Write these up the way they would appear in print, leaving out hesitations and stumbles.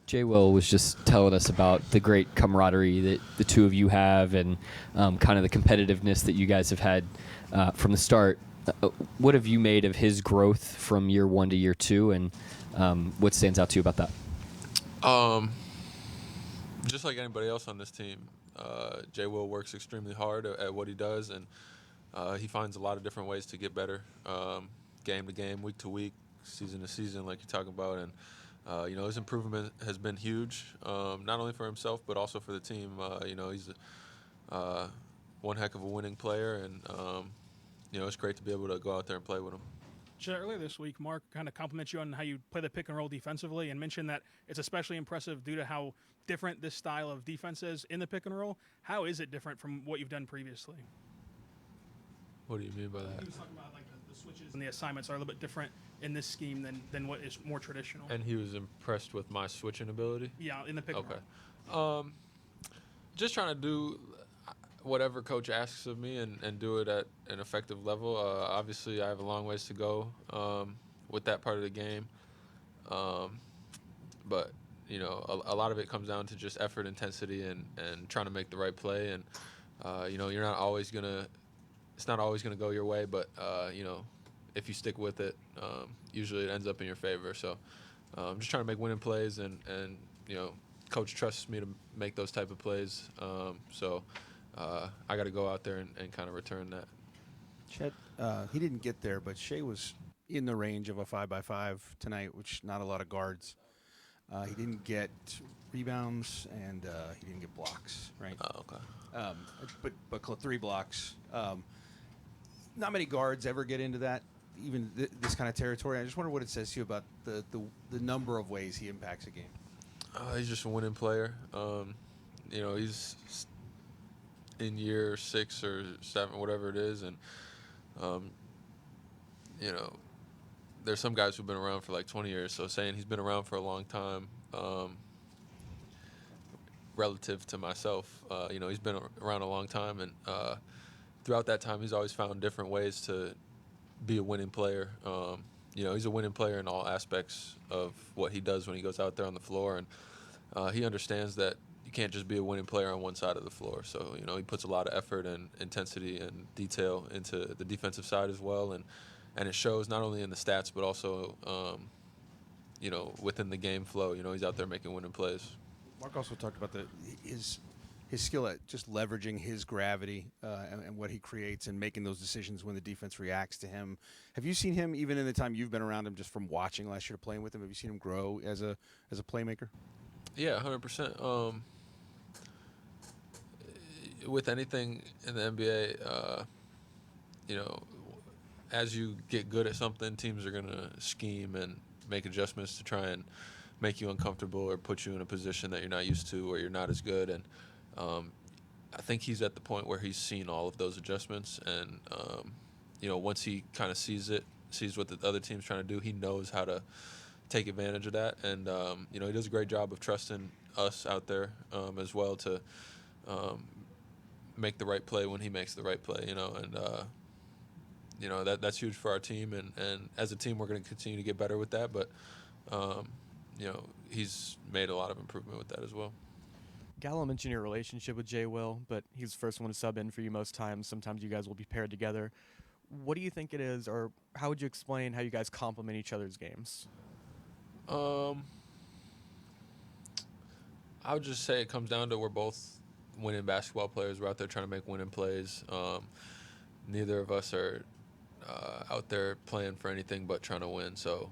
Jay Will was just telling us about the great camaraderie that the two of you have and kind of the competitiveness that you guys have had from the start. What have you made of his growth from year one to year two, and what stands out to you about that? Just like anybody else on this team, Jay Will works extremely hard at what he does, and he finds a lot of different ways to get better, game to game, week to week, season to season, like you're talking about. And his improvement has been huge, not only for himself but also for the team. He's one heck of a winning player, and it's great to be able to go out there and play with him. Earlier this week, Mark kind of complimented you on how you play the pick and roll defensively and mentioned that it's especially impressive due to how different this style of defense is in the pick and roll. How is it different from what you've done previously? What do you mean by that? He was talking about like the switches and the assignments are a little bit different in this scheme than what is more traditional. And he was impressed with my switching ability? Yeah, in the pick and roll. Just trying to do whatever coach asks of me and do it at an effective level. Obviously, I have a long ways to go with that part of the game. But, a lot of it comes down to just effort, intensity, and trying to make the right play. And, you're not always going to – it's not always going to go your way, but, if you stick with it, usually it ends up in your favor. So I'm just trying to make winning plays, and coach trusts me to make those type of plays. I got to go out there and kind of return that. Chet, he didn't get there, but Shea was in the range of a 5x5 tonight, which not a lot of guards. He didn't get rebounds, and he didn't get blocks, right? Oh, okay. But 3 blocks. Not many guards ever get into that, even this kind of territory. I just wonder what it says to you about the number of ways he impacts a game. He's just a winning player. He's in year 6 or 7, whatever it is, and there's some guys who've been around for like 20 years. So saying he's been around for a long time, relative to myself, he's been around a long time, and throughout that time, he's always found different ways to be a winning player. He's a winning player in all aspects of what he does when he goes out there on the floor, and he understands that you can't just be a winning player on one side of the floor. So, he puts a lot of effort and intensity and detail into the defensive side as well, and it shows not only in the stats but also, within the game flow. He's out there making winning plays. Mark also talked about his skill at just leveraging his gravity and what he creates and making those decisions when the defense reacts to him. Have you seen him, even in the time you've been around him, just from watching last year to playing with him, have you seen him grow as a playmaker? Yeah, 100%. With anything in the NBA, as you get good at something, teams are going to scheme and make adjustments to try and make you uncomfortable or put you in a position that you're not used to or you're not as good. And I think he's at the point where he's seen all of those adjustments, and once he kind of sees what the other team's trying to do, he knows how to take advantage of that. And he does a great job of trusting us out there as well to make the right play when he makes the right play. That's huge for our team, and as a team we're going to continue to get better with that. But he's made a lot of improvement with that as well. Gallo mentioned your relationship with Jay Will, but he's the first one to sub in for you most times. Sometimes you guys will be paired together. What do you think it is, or how would you explain how you guys complement each other's games? I would just say it comes down to we're both winning basketball players. We're out there trying to make winning plays. Neither of us are out there playing for anything but trying to win. So,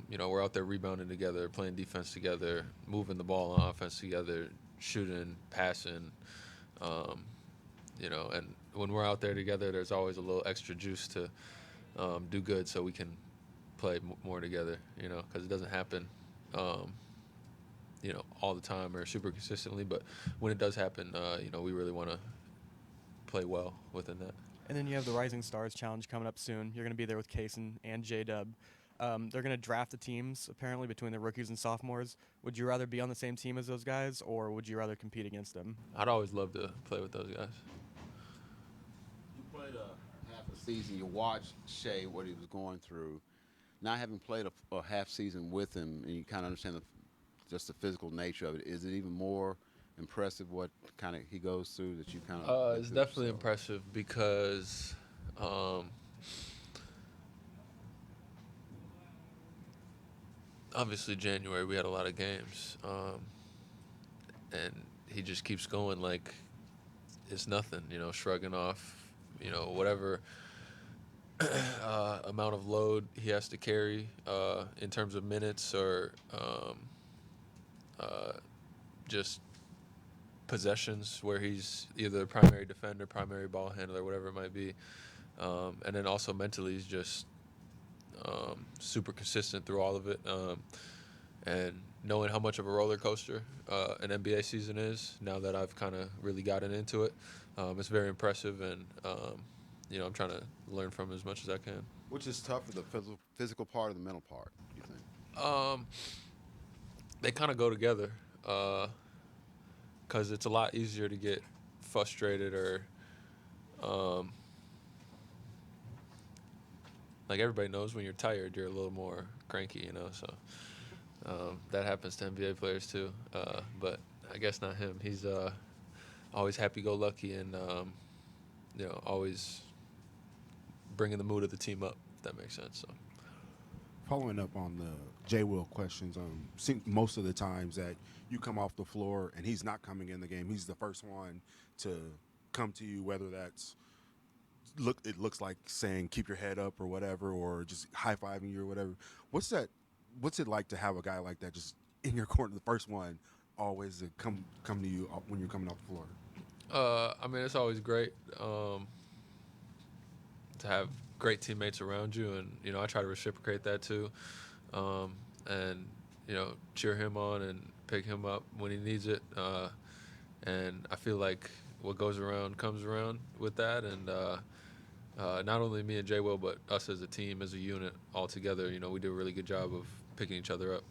we're out there rebounding together, playing defense together, moving the ball on offense together, shooting, passing, and when we're out there together, there's always a little extra juice to do good so we can play more together, because it doesn't happen, all the time or super consistently, but when it does happen, we really want to play well within that. And then you have the Rising Stars Challenge coming up soon. You're going to be there with Kaysen and J-Dub. They're going to draft the teams, apparently, between the rookies and sophomores. Would you rather be on the same team as those guys, or would you rather compete against them? I'd always love to play with those guys. You played half a season. You watched Shea, what he was going through. Not having played a half season with him, and you kind of understand the just the physical nature of it, is it even more impressive what kind of he goes through that you kind of? It's definitely impressive because obviously January we had a lot of games, and he just keeps going like it's nothing, shrugging off, whatever amount of load he has to carry in terms of minutes or just possessions where he's either primary defender, primary ball handler, whatever it might be. And then also mentally he's just super consistent through all of it. And knowing how much of a roller coaster an NBA season is, now that I've kind of really gotten into it, it's very impressive. And, I'm trying to learn from him as much as I can. Which is tougher, the physical part or the mental part, you think? They kind of go together because it's a lot easier to get frustrated or like everybody knows when you're tired, you're a little more cranky, so that happens to NBA players too. But I guess not him. He's always happy-go-lucky and, always bringing the mood of the team up, if that makes sense. So. Following up on the J. Will questions, see most of the times that you come off the floor and he's not coming in the game, he's the first one to come to you, whether that's it looks like saying keep your head up or whatever, or just high-fiving you or whatever. What's it like to have a guy like that just in your corner, the first one always to come to you when you're coming off the floor? It's always great to have great teammates around you, and I try to reciprocate that too, and cheer him on and pick him up when he needs it, and I feel like what goes around comes around with that, and not only me and J. Will, but us as a team, as a unit all together, we do a really good job of picking each other up.